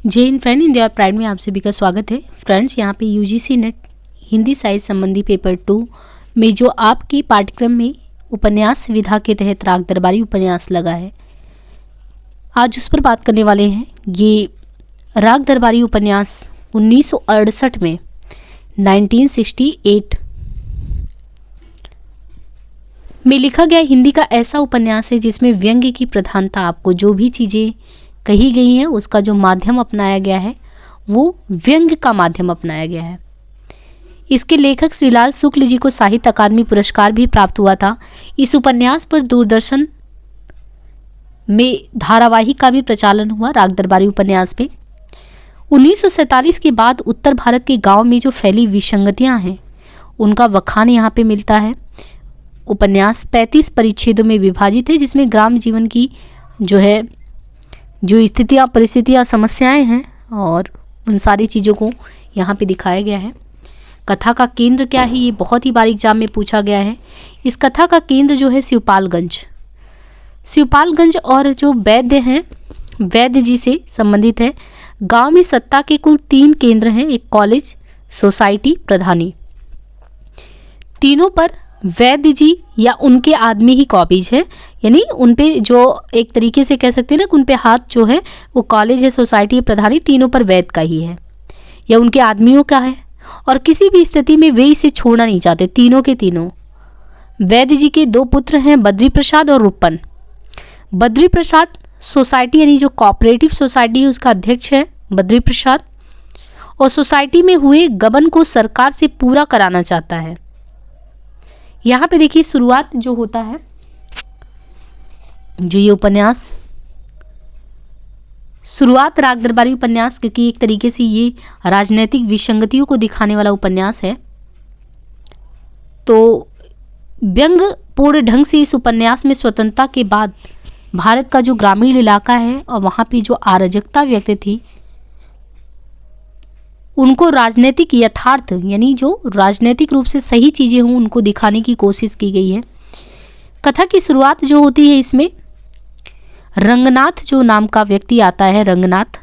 जय Hind friend, India pride में आप सभी का स्वागत है। फ्रेंड्स, यहाँ पे यूजीसी नेट हिंदी साहित्य संबंधी पेपर 2 में जो आपके पाठ्यक्रम में उपन्यास विधा के तहत राग दरबारी उपन्यास लगा है, आज उस पर बात करने वाले हैं। ये राग दरबारी उपन्यास 1968 में 1968 में लिखा गया हिंदी का ऐसा उपन्यास है जिसमें व्यंग्य की प्रधानता, आपको जो भी चीज़ें कही गई हैं उसका जो माध्यम अपनाया गया है वो व्यंग्य का माध्यम अपनाया गया है। इसके लेखक श्रीलाल शुक्ल जी को साहित्य अकादमी पुरस्कार भी प्राप्त हुआ था। इस उपन्यास पर दूरदर्शन में धारावाहिक का भी प्रचालन हुआ राग दरबारी उपन्यास पे। 1947 के बाद उत्तर भारत के गांव में जो फैली विसंगतियां हैं उनका वखान यहाँ पे मिलता है। उपन्यास 35 परिच्छेदों में विभाजित है, जिसमें ग्राम जीवन की जो स्थितियाँ, परिस्थितियाँ, समस्याएं हैं और उन सारी चीज़ों को यहाँ पे दिखाया गया है। कथा का केंद्र क्या है, ये बहुत ही बार एग्जाम में पूछा गया है। इस कथा का केंद्र जो है शिवपालगंज और जो वैद्य हैं, वैद्य जी से संबंधित है। गांव में सत्ता के कुल 3 केंद्र हैं, एक कॉलेज, सोसाइटी, प्रधानी। तीनों पर वैद्य जी या उनके आदमी ही कॉपीज है, यानी उन पे जो एक तरीके से कह सकते हैं ना कि उन पे हाथ जो है वो कॉलेज है, सोसाइटी है, प्रधानी, तीनों पर वैद्य का ही है या उनके आदमियों का है। और किसी भी स्थिति में वे इसे छोड़ना नहीं चाहते, तीनों के तीनों। वैद्य जी के 2 पुत्र हैं, बद्री प्रसाद और रूपन। बद्री प्रसाद सोसाइटी यानी जो कोऑपरेटिव सोसाइटी है उसका अध्यक्ष है बद्री प्रसाद, और सोसाइटी में हुए गबन को सरकार से पूरा कराना चाहता है। यहाँ पे देखिए शुरुआत जो होता है, जो ये उपन्यास शुरुआत राग दरबारी उपन्यास, क्योंकि एक तरीके से ये राजनीतिक विसंगतियों को दिखाने वाला उपन्यास है, तो व्यंग्यपूर्ण ढंग से इस उपन्यास में स्वतंत्रता के बाद भारत का जो ग्रामीण इलाका है और वहाँ पे जो अराजकता व्यक्त थी उनको राजनीतिक यथार्थ यानी जो राजनीतिक रूप से सही चीज़ें हों उनको दिखाने की कोशिश की गई है। कथा की शुरुआत जो होती है इसमें रंगनाथ जो नाम का व्यक्ति आता है, रंगनाथ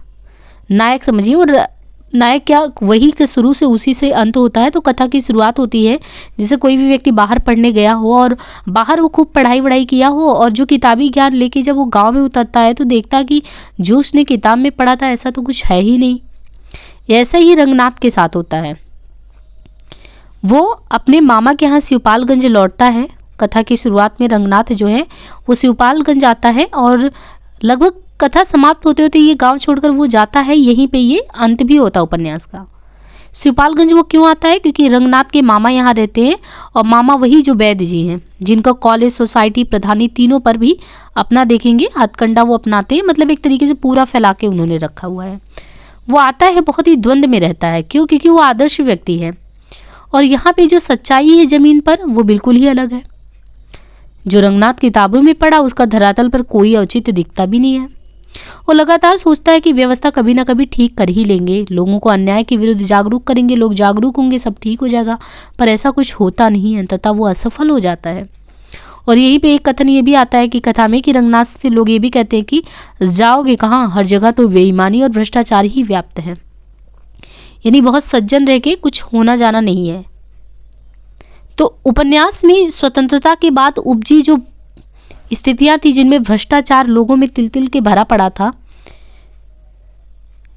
नायक समझिए, और नायक क्या वही के शुरू से उसी से अंत होता है। तो कथा की शुरुआत होती है जैसे कोई भी व्यक्ति बाहर पढ़ने गया हो और बाहर वो खूब पढ़ाई किया हो और जो किताबी ज्ञान लेके जब वो गाँव में उतरता है तो देखता कि जो उसने किताब में पढ़ा था ऐसा तो कुछ है ही नहीं। ऐसा ही रंगनाथ के साथ होता है। वो अपने मामा के यहाँ शिवपालगंज लौटता है। कथा की शुरुआत में रंगनाथ जो है वो शिवपालगंज आता है और लगभग कथा समाप्त होते होते ये गांव छोड़कर वो जाता है। यहीं पे ये अंत भी होता उपन्यास का। शिवपालगंज वो क्यों आता है? क्योंकि रंगनाथ के मामा यहाँ रहते हैं और मामा वही जो वैद्य जी हैं, जिनका कॉलेज, सोसाइटी, प्रधानी तीनों पर भी अपना देखेंगे हथकंडा वो अपनाते हैं, मतलब एक तरीके से पूरा फैला के उन्होंने रखा हुआ है। वो आता है, बहुत ही द्वंद में रहता है। क्यों? क्योंकि वो आदर्श व्यक्ति है और यहाँ पे जो सच्चाई है ज़मीन पर वो बिल्कुल ही अलग है। जो रंगनाथ किताबों में पढ़ा उसका धरातल पर कोई औचित्य दिखता भी नहीं है। वो लगातार सोचता है कि व्यवस्था कभी ना कभी ठीक कर ही लेंगे, लोगों को अन्याय के विरुद्ध जागरूक करेंगे, लोग जागरूक होंगे, सब ठीक हो जाएगा, पर ऐसा कुछ होता नहीं है, तथा वो असफल हो जाता है। और यहीं पे एक कथन ये भी आता है कि कथा में कि रंगनाथ से लोग ये भी कहते हैं कि जाओगे कहाँ, हर जगह तो बेईमानी और भ्रष्टाचार ही व्याप्त है, यानी बहुत सज्जन रह के कुछ होना जाना नहीं है। तो उपन्यास में स्वतंत्रता के बाद उपजी जो स्थितियां थी जिनमें भ्रष्टाचार लोगों में तिल तिल के भरा पड़ा था,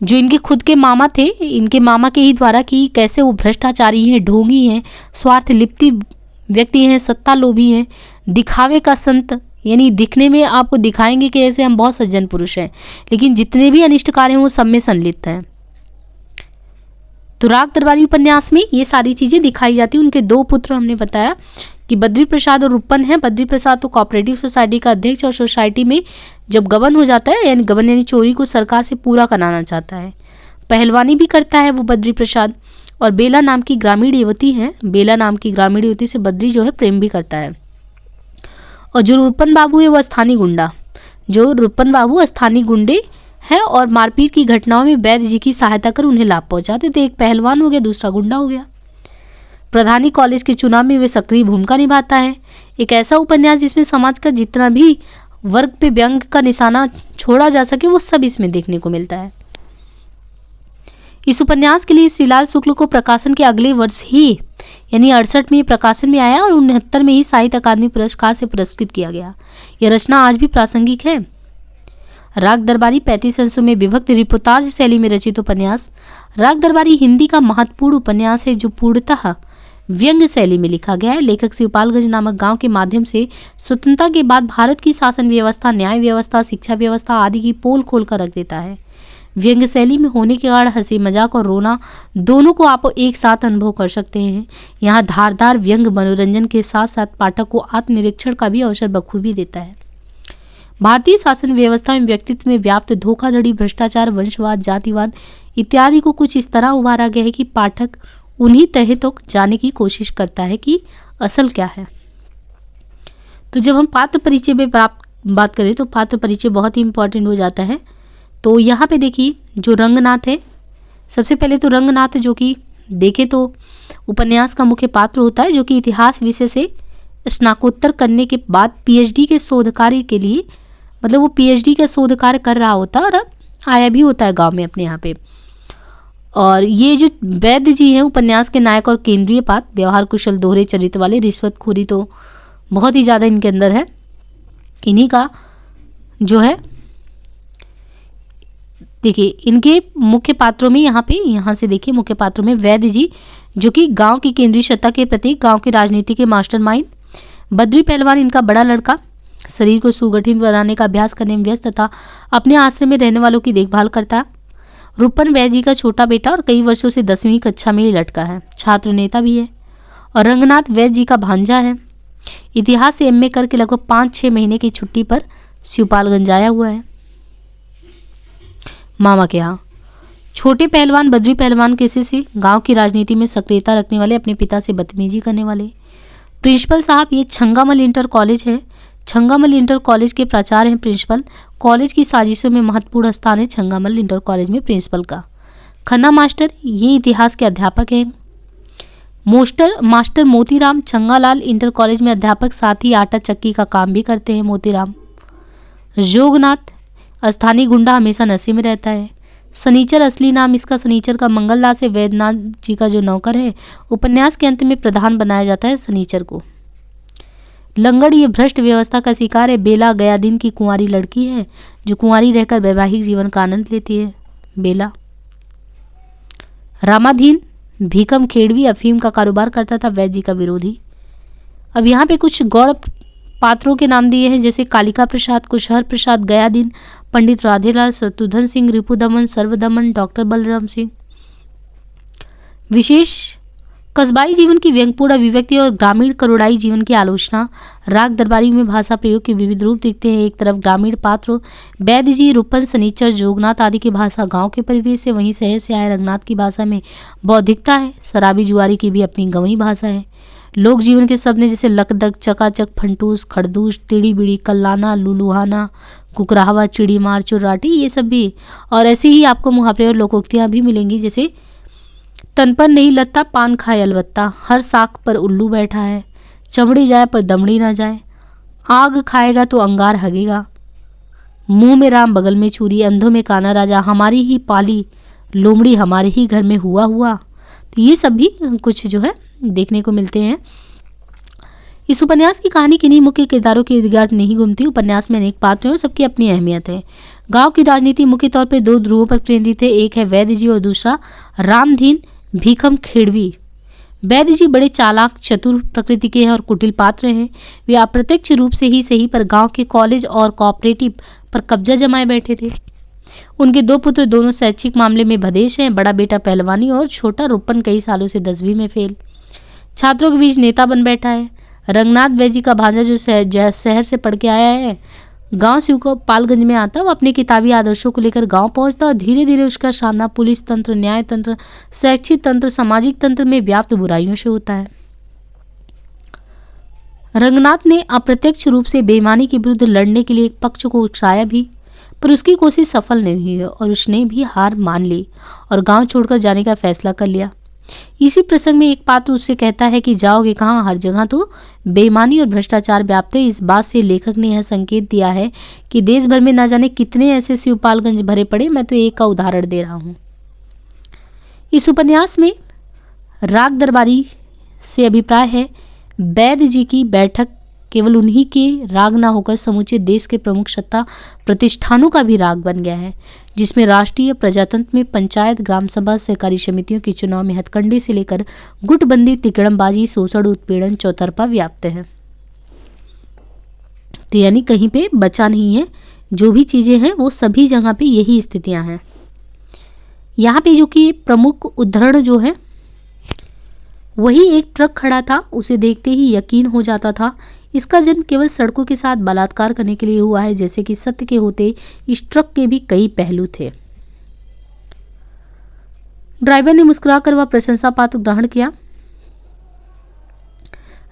जो इनके खुद के मामा थे, इनके मामा के ही द्वारा कि कैसे वो भ्रष्टाचारी हैं, ढोंगी हैं, स्वार्थ लिप्ति व्यक्ति हैं, सत्ता लोभी हैं, दिखावे का संत, यानी दिखने में आपको दिखाएंगे कि ऐसे हम बहुत सज्जन पुरुष हैं, लेकिन जितने भी अनिष्ट कार्य हैं वो सब में संलिप्त हैं। तो राग दरबारी उपन्यास में ये सारी चीज़ें दिखाई जाती। उनके 2 पुत्र हमने बताया कि बद्री प्रसाद और रूपन है। बद्री प्रसाद तो कोऑपरेटिव सोसाइटी का अध्यक्ष और सोसाइटी में जब गबन हो जाता है, यानी गबन यानी चोरी को सरकार से पूरा कराना चाहता है। पहलवानी भी करता है वो बद्री प्रसाद, और बेला नाम की ग्रामीण युवती है, बेला नाम की ग्रामीण युवती से बद्री जो है प्रेम भी करता है। और जो रूपन बाबू है वो स्थानीय गुंडा, जो रूपन बाबू स्थानीय गुंडे है और मारपीट की घटनाओं में वैद्य जी की सहायता कर उन्हें लाभ पहुंचाते। तो एक पहलवान हो गया, दूसरा गुंडा हो गया। प्रधानी कॉलेज के चुनाव में वे सक्रिय भूमिका निभाता है। एक ऐसा उपन्यास जिसमें समाज का जितना भी वर्ग पे व्यंग का निशाना छोड़ा जा सके वो सब इसमें देखने को मिलता है। इस उपन्यास के लिए श्रीलाल शुक्ल को प्रकाशन के अगले वर्ष ही यानी 68 में प्रकाशन में आया और 69 में ही साहित्य अकादमी पुरस्कार से पुरस्कृत किया गया। यह रचना आज भी प्रासंगिक है। राग दरबारी 35 अंशों में विभक्त रिपोर्टाज शैली में रचित उपन्यास। राग दरबारी हिंदी का महत्वपूर्ण उपन्यास है जो पूर्णतः व्यंग्य शैली में लिखा गया है। लेखक शिवपालगंज नामक गांव के माध्यम से स्वतंत्रता के बाद भारत की शासन व्यवस्था, न्याय व्यवस्था, शिक्षा व्यवस्था आदि की पोल खोल कर रख देता है। व्यंग्य शैली में होने के कारण हंसी मजाक और रोना दोनों को आप एक साथ अनुभव कर सकते हैं। यहाँ धारदार व्यंग्य मनोरंजन के साथ साथ पाठक को आत्मनिरीक्षण का भी अवसर बखूबी देता है। भारतीय शासन व्यवस्था में व्यक्तित्व में व्याप्त धोखाधड़ी, भ्रष्टाचार, वंशवाद, जातिवाद इत्यादि को कुछ इस तरह उभारा गया है कि पाठक उन्हीं तह तक जाने की कोशिश करता है कि असल क्या है। तो जब हम पात्र परिचय में बात करें तो पात्र परिचय बहुत ही इंपॉर्टेंट हो जाता है। तो यहाँ पे देखिए जो रंगनाथ है, सबसे पहले तो रंगनाथ जो कि देखें तो उपन्यास का मुख्य पात्र होता है, जो कि इतिहास विषय से स्नातकोत्तर करने के बाद पीएचडी के शोध कार्य के लिए, मतलब वो पीएचडी का शोध कार्य कर रहा होता है और अब आया भी होता है गांव में अपने यहाँ पे। और ये जो वैद्य जी हैं उपन्यास के नायक और केंद्रीय पात्र, व्यवहार कुशल, दोहरे चरित्र वाले, रिश्वतखोरी तो बहुत ही ज़्यादा इनके अंदर है। इन्हीं का जो है देखिए इनके मुख्य पात्रों में यहाँ से देखिए मुख्य पात्रों में वैद्य जी जो कि गांव की केंद्रीय सत्ता के प्रतीक, गांव की राजनीति के मास्टरमाइंड। बद्री पहलवान इनका बड़ा लड़का, शरीर को सुगठित बनाने का अभ्यास करने में व्यस्त तथा अपने आश्रम में रहने वालों की देखभाल करता है। रूपन वैद्य जी का छोटा बेटा और कई वर्षों से 10वीं कक्षा में ही लटका है, छात्र नेता भी है। और रंगनाथ वैद्य जी का भांजा है, इतिहास से एमए करके लगभग 5-6 महीने की छुट्टी पर शिवपालगंज आया हुआ है मामा के यहाँ। छोटे पहलवान बद्री पहलवान कैसे से गांव की राजनीति में सक्रियता रखने वाले, अपने पिता से बदतमीजी करने वाले। प्रिंसिपल साहब ये छंगामल इंटर कॉलेज है, छंगामल इंटर कॉलेज के प्राचार्य हैं प्रिंसिपल। कॉलेज की साजिशों में महत्वपूर्ण स्थान है छंगामल इंटर कॉलेज में प्रिंसिपल का। खन्ना मास्टर ये इतिहास के अध्यापक हैं। Master Motiram Changalal inter college में अध्यापक, साथ ही आटा चक्की का काम भी करते हैं मोतीराम। जोगनाथ स्थानीय गुंडा, हमेशा नशे में रहता है। सनीचर असली नाम इसका सनीचर का मंगलदास है, वैद्यनाथ जी का जो नौकर है। उपन्यास के अंत में प्रधान बनाया जाता है सनीचर को। लंगड़ ये भ्रष्ट व्यवस्था का शिकार है। बेला गया दिन की कुंवारी लड़की है जो कुंवारी रहकर वैवाहिक जीवन का आनंद लेती है, बेला। रामाधीन भीकम खेड़वी अफीम का कारोबार करता था, वैद्य जी का विरोधी। अब यहाँ पे कुछ गौड़ पात्रों के नाम दिए हैं, जैसे कालिका प्रसाद, कुशहर प्रसाद, गयादीन, पंडित राधेलाल, शत्रुघ्न सिंह, रिपुदमन, सर्वदमन, डॉक्टर बलराम सिंह। विशेष कस्बाई जीवन की व्यंग्यपूर्ण अभिव्यक्ति और ग्रामीण करोड़ाई जीवन की आलोचना। राग दरबारी में भाषा प्रयोग के विविध रूप दिखते हैं। एक तरफ ग्रामीण पात्र वैद्य जी, रूपन, सनीचर, जोगनाथ आदि की भाषा गांव के परिवेश से, वहीं शहर से आए रंगनाथ की भाषा में बौद्धिकता है। शराबी जुआरी की भी अपनी गंवई भाषा है। लोक जीवन के शब्द जैसे लकदक, चकाचक, फंटूस, खड़दूस, टिड़ी बिड़ी, कल्लाना, लुलुहाना, कुकराहवा, चिड़ी मार, चुर्राटी, ये सब भी। और ऐसे ही आपको मुहावरे और लोकोक्तियाँ भी मिलेंगी, जैसे तन पर नहीं लगता पान खाए अलबत्ता, हर साख पर उल्लू बैठा है, चमड़ी जाए पर दमड़ी ना जाए, आग खाएगा तो अंगार हगेगा, मुंह में राम बगल में चूरी, अंधों में काना राजा, हमारी ही पाली लोमड़ी हमारे ही घर में हुआ। तो ये सब भी कुछ जो है देखने को मिलते हैं। इस उपन्यास की कहानी किन्हीं मुख्य किरदारों के इर्द गिर्द नहीं घूमती। उपन्यास में अनेक पात्र हैं और सबकी अपनी अहमियत है। गांव की राजनीति मुख्य तौर पर 2 ध्रुवों पर केंद्रित है, एक है वैद्य जी और दूसरा रामधीन भीखम खेड़वी। वैद्य जी बड़े चालाक चतुर प्रकृति के हैं और कुटिल पात्र हैं। वे अप्रत्यक्ष रूप से ही सही पर गांव के कॉलेज और कोऑपरेटिव पर कब्जा जमाए बैठे थे। उनके 2 पुत्र दोनों शैक्षिक मामले में भदेश हैं। बड़ा बेटा पहलवानी और छोटा रूपन कई सालों से 10वीं में फेल। छात्रों के बीच नेता बन बैठा है। रंगनाथ वैद्य जी का भांजा जो शहर से पढ़ के आया है, गांव शिवपालगंज में आता, वो अपने किताबी आदर्शों को लेकर गांव पहुंचता और धीरे धीरे उसका सामना पुलिस तंत्र, न्याय तंत्र, शैक्षिक तंत्र, सामाजिक तंत्र में व्याप्त बुराइयों से होता है। रंगनाथ ने अप्रत्यक्ष रूप से बेईमानी के विरुद्ध लड़ने के लिए एक पक्ष को उकसाया भी, पर उसकी कोशिश सफल नहीं हुई और उसने भी हार मान ली और गांव छोड़कर जाने का फैसला कर लिया। इसी प्रसंग में एक पात्र उससे कहता है कि जाओगे कहाँ, हर जगह तो बेईमानी और भ्रष्टाचार व्याप्त है। इस बात से लेखक ने यह संकेत दिया है कि देश भर में न जाने कितने ऐसे शिवपालगंज भरे पड़े। मैं तो एक का उदाहरण दे रहा हूँ। इस उपन्यास में राग दरबारी से अभिप्राय है वैद्य जी की बैठक केवल उन्हीं के राग ना होकर समूचे देश के प्रमुख सत्ता प्रतिष्ठानों का भी राग बन गया है, जिसमें राष्ट्रीय प्रजातंत्र में पंचायत, ग्राम सभा, सहकारी समितियों के चुनाव में हथकंडे से लेकर गुटबंदी, तिकड़मबाजी, शोषण, उत्पीड़न चौतरफा व्याप्त है। तो यानी कहीं पे बचा नहीं है, जो भी चीजें हैं वो सभी जगह पे यही स्थितियां हैं। यहाँ पे जो कि प्रमुख उदाहरण जो है वही एक ट्रक खड़ा था, उसे देखते ही यकीन हो जाता था इसका जन्म केवल सड़कों के साथ बलात्कार करने के लिए हुआ है, जैसे कि सत्य के होते इस ट्रक के भी कई पहलू थे। ड्राइवर ने मुस्कुराकर वह प्रशंसा पात्र ग्रहण किया।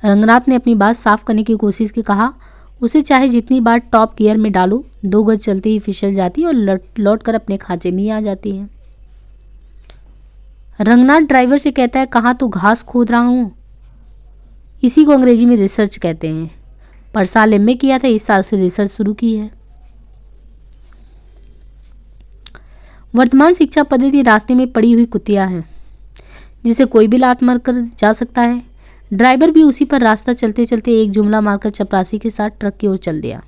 रंगनाथ ने अपनी बात साफ करने की कोशिश की, कहा उसे चाहे जितनी बार टॉप गियर में डालो 2 गज चलते ही फिसल जाती और लौट कर अपने खांचे में ही आ जाती है। रंगनाथ ड्राइवर से कहता है, कहाँ तो घास खोद रहा हूँ, इसी को अंग्रेजी में रिसर्च कहते हैं। पर साल एमए किया था, इस साल से रिसर्च शुरू की है। वर्तमान शिक्षा पद्धति रास्ते में पड़ी हुई कुतिया है, जिसे कोई भी लात मारकर जा सकता है। ड्राइवर भी उसी पर रास्ता चलते चलते एक जुमला मारकर चपरासी के साथ ट्रक की ओर चल दिया।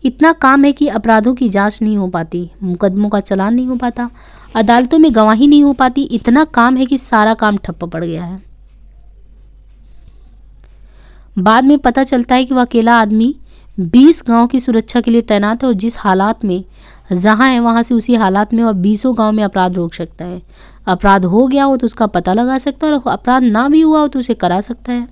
इतना काम है कि अपराधों की जांच नहीं हो पाती, मुकदमों का चालान नहीं हो पाता, अदालतों में गवाही नहीं हो पाती। इतना काम है कि सारा काम ठप्प पड़ गया है। बाद में पता चलता है कि वह अकेला आदमी 20 गांव की सुरक्षा के लिए तैनात है और जिस हालात में जहां है वहां से उसी हालात में वह 20 गांव में अपराध रोक सकता है। अपराध हो गया हो तो उसका पता लगा सकता है और अपराध ना भी हुआ हो तो उसे करा सकता है।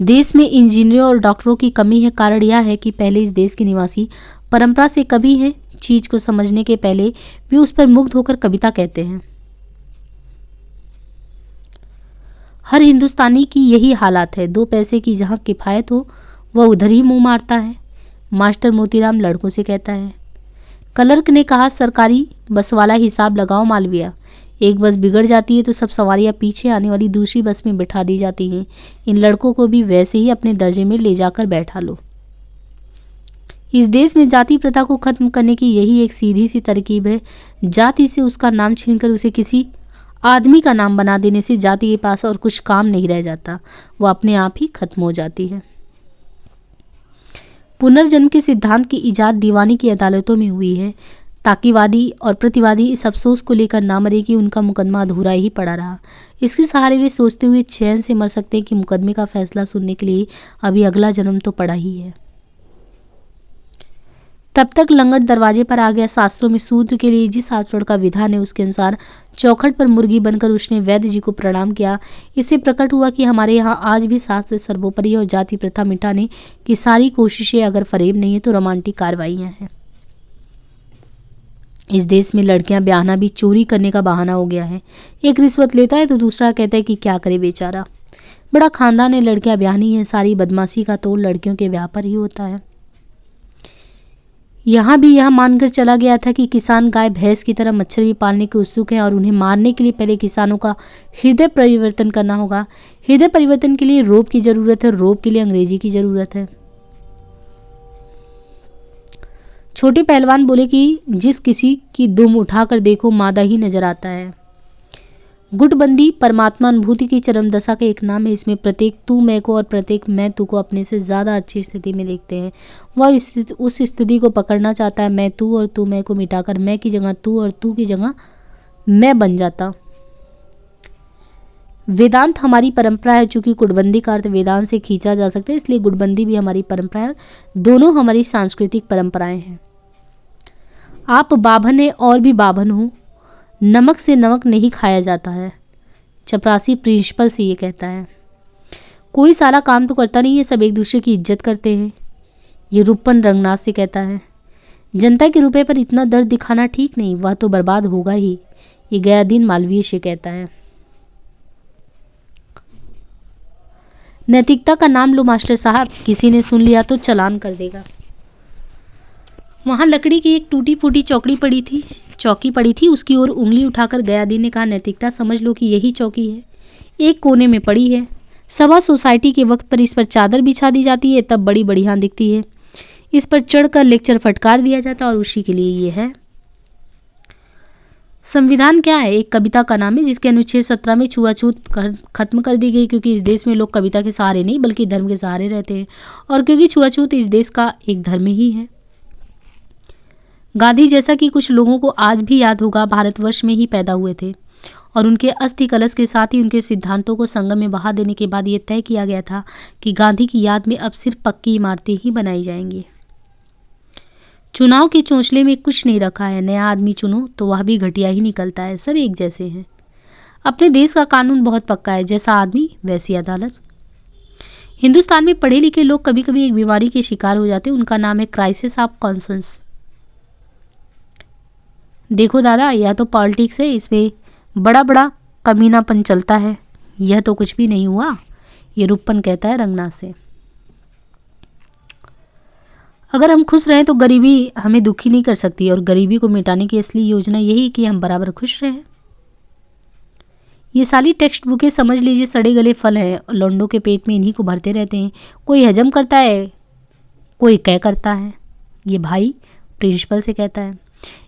देश में इंजीनियरों और डॉक्टरों की कमी है। कारण यह है कि पहले इस देश के निवासी परंपरा से कभी है, चीज को समझने के पहले वे उस पर मुग्ध होकर कविता कहते हैं। हर हिंदुस्तानी की यही हालत है। 2 पैसे की जहाँ किफ़ायत हो वह उधर ही मुंह मारता है। मास्टर मोतीराम लड़कों से कहता है। क्लर्क ने कहा, सरकारी बस वाला हिसाब लगाओ मालविया, एक बस बिगड़ जाती है तो सब सवारियां पीछे आने वाली दूसरी बस में बिठा दी जाती हैं। इन लड़कों को भी वैसे ही अपने दर्जे में ले जाकर बैठा लो। इस देश में जाति प्रथा को खत्म करने की यही एक सीधी सी तरकीब है। जाति से उसका नाम छीनकर उसे किसी आदमी का नाम बना देने से जाति के पास और कुछ काम नहीं रह जाता, वह अपने आप ही खत्म हो जाती है। पुनर्जन्म के सिद्धांत की इजाद दीवानी की अदालतों में हुई है, ताकि वादी और प्रतिवादी इस अफसोस को लेकर ना मरे कि उनका मुकदमा अधूरा ही पड़ा रहा। इसके सहारे वे सोचते हुए चैन से मर सकते हैं कि मुकदमे का फैसला सुनने के लिए अभी अगला जन्म तो पड़ा ही है। तब तक लंगड़ दरवाजे पर आ गया। शास्त्रों में शूद्र के लिए जिस आचरण का विधान है उसके अनुसार चौखट पर मुर्गी बनकर उसने वैद्य जी को प्रणाम किया। इससे प्रकट हुआ कि हमारे यहाँ आज भी शास्त्र सर्वोपरि और जाति प्रथा मिटाने की सारी कोशिशें अगर फरेब नहीं है तो रोमांटिक कार्रवाइयाँ हैं। इस देश में लड़कियां ब्याहना भी चोरी करने का बहाना हो गया है। एक रिश्वत लेता है तो दूसरा कहता है कि क्या करे बेचारा, बड़ा खानदान है, लड़कियां ब्याहनी है। सारी बदमाशी का तोड़ लड़कियों के ब्याह पर ही होता है। यहाँ भी यह मानकर चला गया था कि किसान गाय भैंस की तरह मच्छर भी पालने के उत्सुक हैं और उन्हें मारने के लिए पहले किसानों का हृदय परिवर्तन करना होगा। हृदय परिवर्तन के लिए रोब की जरूरत है, रोब के लिए अंग्रेजी की जरूरत है। छोटे पहलवान बोले कि जिस किसी की दुम उठाकर देखो मादा ही नजर आता है। गुटबंदी परमात्मा अनुभूति की चरम दशा का एक नाम है। इसमें प्रत्येक तू मैं को और प्रत्येक मैं तू को अपने से ज़्यादा अच्छी स्थिति में देखते हैं। वह उस स्थिति को पकड़ना चाहता है। मैं तू और तू मैं को मिटाकर मैं की जगह तू और तू की जगह मैं बन जाता। वेदांत हमारी परंपरा है। चूंकि गुटबंदी का अर्थ वेदांत से खींचा जा सकता है, इसलिए गुटबंदी भी हमारी परंपरा है। दोनों हमारी सांस्कृतिक परंपराएं हैं। आप बाभन है और भी बाभन हूँ, नमक से नमक नहीं खाया जाता है। चपरासी प्रिंसिपल से ये कहता है। कोई साला काम तो करता नहीं है, सब एक दूसरे की इज्जत करते हैं। ये रूपन रंगनाथ से कहता है। जनता के रुपए पर इतना दर्द दिखाना ठीक नहीं, वह तो बर्बाद होगा ही। ये गयादीन मालवीय से कहता है। नैतिकता का नाम लो मास्टर साहब, किसी ने सुन लिया तो चालान कर देगा। वहाँ लकड़ी की एक टूटी फूटी चौकी पड़ी थी। उसकी ओर उंगली उठाकर गयादीन ने कहा, नैतिकता समझ लो कि यही चौकी है, एक कोने में पड़ी है। सभा सोसाइटी के वक्त पर इस पर चादर बिछा दी जाती है, तब बड़ी बढ़िया दिखती है। इस पर चढ़कर लेक्चर फटकार दिया जाता और उसी के लिए ये है। संविधान क्या है? एक कविता का नाम है जिसके अनुच्छेद 17 में छुआछूत खत्म कर दी गई, क्योंकि इस देश में लोग कविता के सहारे नहीं बल्कि धर्म के सहारे रहते हैं, और क्योंकि छुआछूत इस देश का एक धर्म ही है। गांधी, जैसा कि कुछ लोगों को आज भी याद होगा, भारतवर्ष में ही पैदा हुए थे और उनके अस्थि कलश के साथ ही उनके सिद्धांतों को संगम में बहा देने के बाद ये तय किया गया था कि गांधी की याद में अब सिर्फ पक्की इमारतें ही बनाई जाएंगी। चुनाव के चोंचले में कुछ नहीं रखा है, नया आदमी चुनो तो वह भी घटिया ही निकलता है, सब एक जैसे हैं। अपने देश का कानून बहुत पक्का है, जैसा आदमी वैसी अदालत। हिंदुस्तान में पढ़े लिखे लोग कभी कभी एक बीमारी के शिकार हो जाते हैं, उनका नाम है क्राइसिस ऑफ कॉन्शियंस। देखो दादा, यह तो पॉलिटिक्स है, इसमें बड़ा बड़ा कमीनापन चलता है, यह तो कुछ भी नहीं हुआ, ये रूपन कहता है रंगनाथ से। अगर हम खुश रहें तो गरीबी हमें दुखी नहीं कर सकती, और गरीबी को मिटाने की असली योजना यही कि हम बराबर खुश रहें। ये सारी टेक्स्ट बुकें समझ लीजिए सड़े गले फल हैं, लौंडों के पेट में इन्हीं को भरते रहते हैं। कोई हजम करता है, कोई कै करता है, ये भाई प्रिंसिपल से कहता है।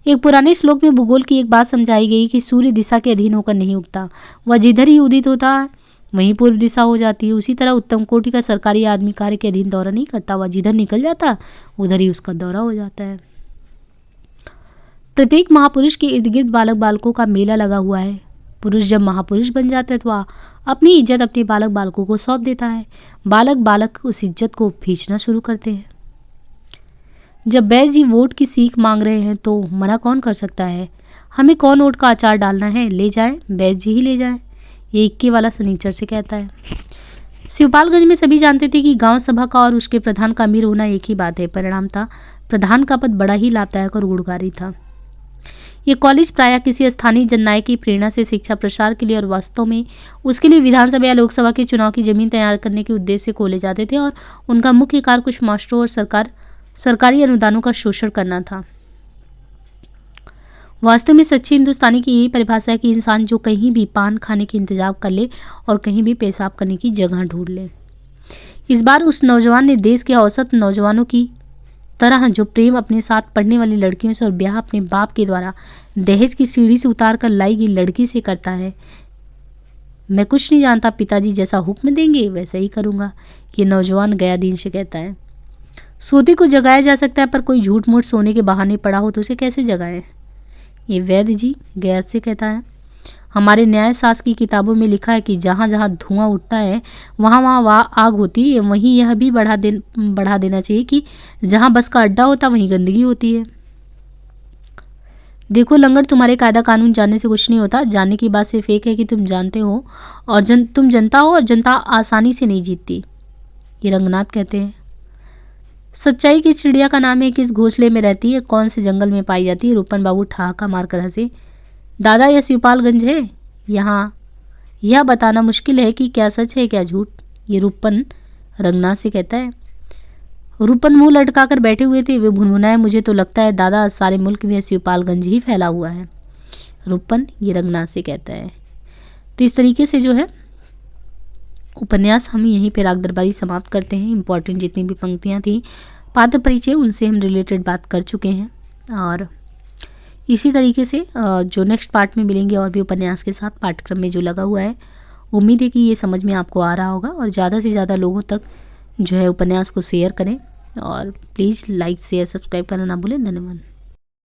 एक पुराने श्लोक में भूगोल की एक बात समझाई गई कि सूर्य दिशा के अधीन होकर नहीं उगता, वह जिधर ही उदित होता है वहीं पूर्व दिशा हो जाती है। उसी तरह उत्तम कोटि का सरकारी आदमी कार्य के अधीन दौरा नहीं करता, वह जिधर निकल जाता उधर ही उसका दौरा हो जाता है। प्रत्येक महापुरुष के इर्द गिर्द बालक बालकों का मेला लगा हुआ है। पुरुष जब महापुरुष बन जाता है तो वह अपनी इज्जत अपने बालक बालकों को सौंप देता है, बालक बालक उस इज्जत को खींचना शुरू करते हैं। जब बैद जी वोट की सीख मांग रहे हैं तो मना कौन कर सकता है? हमें कौन वोट का अचार डालना है, ले जाए, बैद जी ही ले जाए, ये 21 वाला सनीचर से कहता है। शिवपालगंज में सभी जानते थे कि गांव सभा का और उसके प्रधान का अमीर होना एक ही बात है। परिणाम था प्रधान का पद बड़ा ही लाभदायक और गुणकारी था। ये कॉलेज प्रायः किसी स्थानीय जननायक की प्रेरणा से शिक्षा प्रसार के लिए और वास्तव में उसके लिए विधानसभा या लोकसभा के चुनाव की जमीन तैयार करने के उद्देश्य से खोले जाते थे, और उनका मुख्य कार्य कुछ मास्टरों और सरकारी अनुदानों का शोषण करना था। वास्तव में सच्ची हिंदुस्तानी की यही परिभाषा है कि इंसान जो कहीं भी पान खाने के इंतजाम कर ले और कहीं भी पेशाब करने की जगह ढूंढ ले। इस बार उस नौजवान ने देश के औसत नौजवानों की तरह जो प्रेम अपने साथ पढ़ने वाली लड़कियों से और ब्याह अपने बाप के द्वारा दहेज की सीढ़ी से उतार कर लाई गई लड़की से करता है। मैं कुछ नहीं जानता, पिताजी जैसा हुक्म देंगे वैसा ही करूँगा, ये नौजवान गया दिन से कहता है। सोते को जगाया जा सकता है, पर कोई झूठ मूठ सोने के बहाने पड़ा हो तो उसे कैसे जगाए? ये वैद जी गया से कहता है। हमारे न्याय शास्त्र की किताबों में लिखा है कि जहाँ जहाँ धुआं उठता है वहाँ वहाँ आग होती है। वहीं यह भी बढ़ा देना चाहिए कि जहाँ बस का अड्डा होता वहीं गंदगी होती है। देखो लंगड़, तुम्हारे कायदा कानून जानने से कुछ नहीं होता, जानने की बात सिर्फ एक है कि तुम जानते हो और तुम जनता हो, और जनता आसानी से नहीं जीतती, ये रंगनाथ कहते हैं। सच्चाई की चिड़िया का नाम है, किस घोंसले में रहती है, कौन से जंगल में पाई जाती है? रूपन बाबू ठहाका मारकर हंसे। दादा, यह शिवपालगंज है, यहाँ यह बताना मुश्किल है कि क्या सच है क्या झूठ, ये रूपन रंगनाथ से कहता है। रूपन मुंह लटका कर बैठे हुए थे, वे भुनभुनाए, मुझे तो लगता है दादा सारे मुल्क में शिवपालगंज ही फैला हुआ है। रूपन ये रंगनाथ से कहता है। तो इस तरीके से जो है उपन्यास हम यहीं पे राग दरबारी समाप्त करते हैं। इम्पॉर्टेंट जितनी भी पंक्तियाँ थी, पात्र परिचय, उनसे हम रिलेटेड बात कर चुके हैं, और इसी तरीके से जो नेक्स्ट पार्ट में मिलेंगे और भी उपन्यास के साथ पाठ्यक्रम में जो लगा हुआ है। उम्मीद है कि ये समझ में आपको आ रहा होगा, और ज़्यादा से ज़्यादा लोगों तक जो है उपन्यास को शेयर करें, और प्लीज़ लाइक शेयर सब्सक्राइब करना ना भूलें। धन्यवाद।